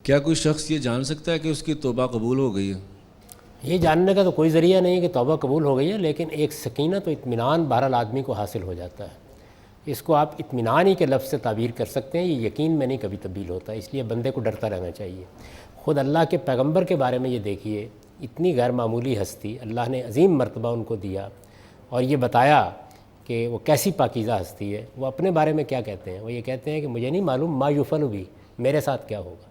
کیا کوئی شخص یہ جان سکتا ہے کہ اس کی توبہ قبول ہو گئی ہے؟ یہ جاننے کا تو کوئی ذریعہ نہیں ہے کہ توبہ قبول ہو گئی ہے، لیکن ایک سکینت و اطمینان بہرحال آدمی کو حاصل ہو جاتا ہے۔ اس کو آپ اطمینان ہی کے لفظ سے تعبیر کر سکتے ہیں، یہ یقین میں نہیں کبھی تبدیل ہوتا، اس لیے بندے کو ڈرتا رہنا چاہیے۔ خود اللہ کے پیغمبر کے بارے میں یہ دیکھیے، اتنی غیر معمولی ہستی، اللہ نے عظیم مرتبہ ان کو دیا اور یہ بتایا کہ وہ کیسی پاکیزہ ہستی ہے۔ وہ اپنے بارے میں کیا کہتے ہیں؟ وہ یہ کہتے ہیں کہ مجھے نہیں معلوم ما یفعل بی، میرے ساتھ کیا ہوگا۔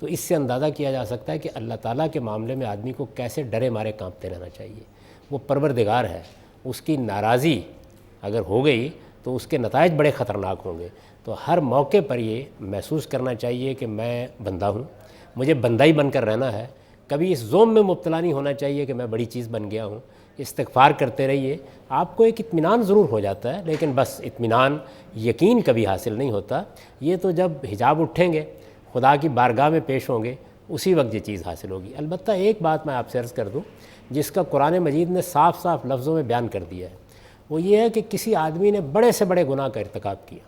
تو اس سے اندازہ کیا جا سکتا ہے کہ اللہ تعالیٰ کے معاملے میں آدمی کو کیسے ڈرے مارے کانپتے رہنا چاہیے۔ وہ پروردگار ہے، اس کی ناراضی اگر ہو گئی تو اس کے نتائج بڑے خطرناک ہوں گے۔ تو ہر موقع پر یہ محسوس کرنا چاہیے کہ میں بندہ ہوں، مجھے بندہ ہی بن کر رہنا ہے۔ کبھی اس زوم میں مبتلا نہیں ہونا چاہیے کہ میں بڑی چیز بن گیا ہوں۔ استغفار کرتے رہیے، آپ کو ایک اطمینان ضرور ہو جاتا ہے، لیکن بس اطمینان، یقین کبھی حاصل نہیں ہوتا۔ یہ تو جب حجاب اٹھیں گے، خدا کی بارگاہ میں پیش ہوں گے، اسی وقت یہ چیز حاصل ہوگی۔ البتہ ایک بات میں آپ سے عرض کر دوں جس کا قرآن مجید نے صاف صاف لفظوں میں بیان کر دیا ہے، وہ یہ ہے کہ کسی آدمی نے بڑے سے بڑے گناہ کا ارتکاب کیا،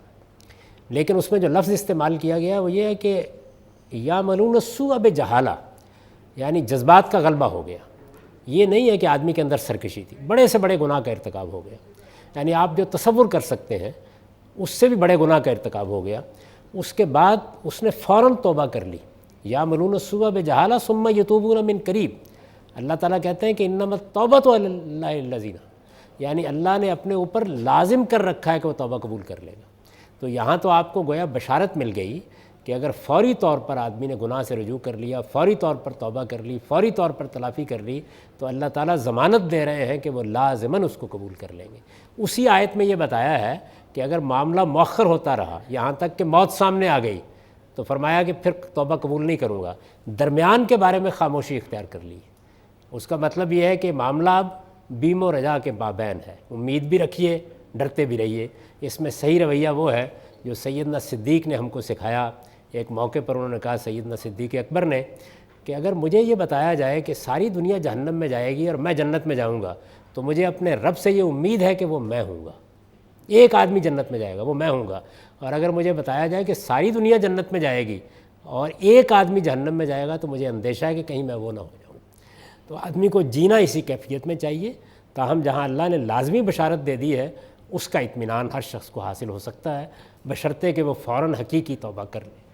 لیکن اس میں جو لفظ استعمال کیا گیا وہ یہ ہے کہ یعملون السوء بجہالہ، یعنی جذبات کا غلبہ ہو گیا۔ یہ نہیں ہے کہ آدمی کے اندر سرکشی تھی، بڑے سے بڑے گناہ کا ارتکاب ہو گیا، یعنی آپ جو تصور کر سکتے ہیں اس سے بھی بڑے گناہ کا ارتکاب ہو گیا۔ اس کے بعد اس نے فوراً توبہ کر لی، یعملون السوء بجہالہ ثم یتوبون من قریب۔ اللہ تعالیٰ کہتے ہیں کہ انما التوبۃ علی اللہ الذین، یعنی اللہ نے اپنے اوپر لازم کر رکھا ہے کہ وہ توبہ قبول کر لے گا۔ تو یہاں تو آپ کو گویا بشارت مل گئی کہ اگر فوری طور پر آدمی نے گناہ سے رجوع کر لیا، فوری طور پر توبہ کر لی، فوری طور پر تلافی کر لی، تو اللہ تعالیٰ ضمانت دے رہے ہیں کہ وہ لازماً اس کو قبول کر لیں گے۔ اسی آیت میں یہ بتایا ہے کہ اگر معاملہ مؤخر ہوتا رہا یہاں تک کہ موت سامنے آ گئی تو فرمایا کہ پھر توبہ قبول نہیں کروں گا۔ درمیان کے بارے میں خاموشی اختیار کر لی۔ اس کا مطلب یہ ہے کہ معاملہ اب بیم و رجا کے مابین ہے، امید بھی رکھیے، ڈرتے بھی رہیے۔ اس میں صحیح رویہ وہ ہے جو سیدنا صدیق نے ہم کو سکھایا۔ ایک موقع پر انہوں نے کہا، سیدنا صدیق اکبر نے، کہ اگر مجھے یہ بتایا جائے کہ ساری دنیا جہنم میں جائے گی اور میں جنت میں جاؤں گا تو مجھے اپنے رب سے یہ امید ہے کہ وہ میں ہوں گا۔ ایک آدمی جنت میں جائے گا، وہ میں ہوں گا۔ اور اگر مجھے بتایا جائے کہ ساری دنیا جنت میں جائے گی اور ایک آدمی جہنم میں جائے گا تو مجھے اندیشہ ہے کہ کہیں میں وہ نہ ہو جاؤں۔ تو آدمی کو جینا اسی کیفیت میں چاہیے، تاہم جہاں اللہ نے لازمی بشارت دے دی ہے اس کا اطمینان ہر شخص کو حاصل ہو سکتا ہے، بشرطے کہ وہ فوراً حقیقی توبہ کر لے۔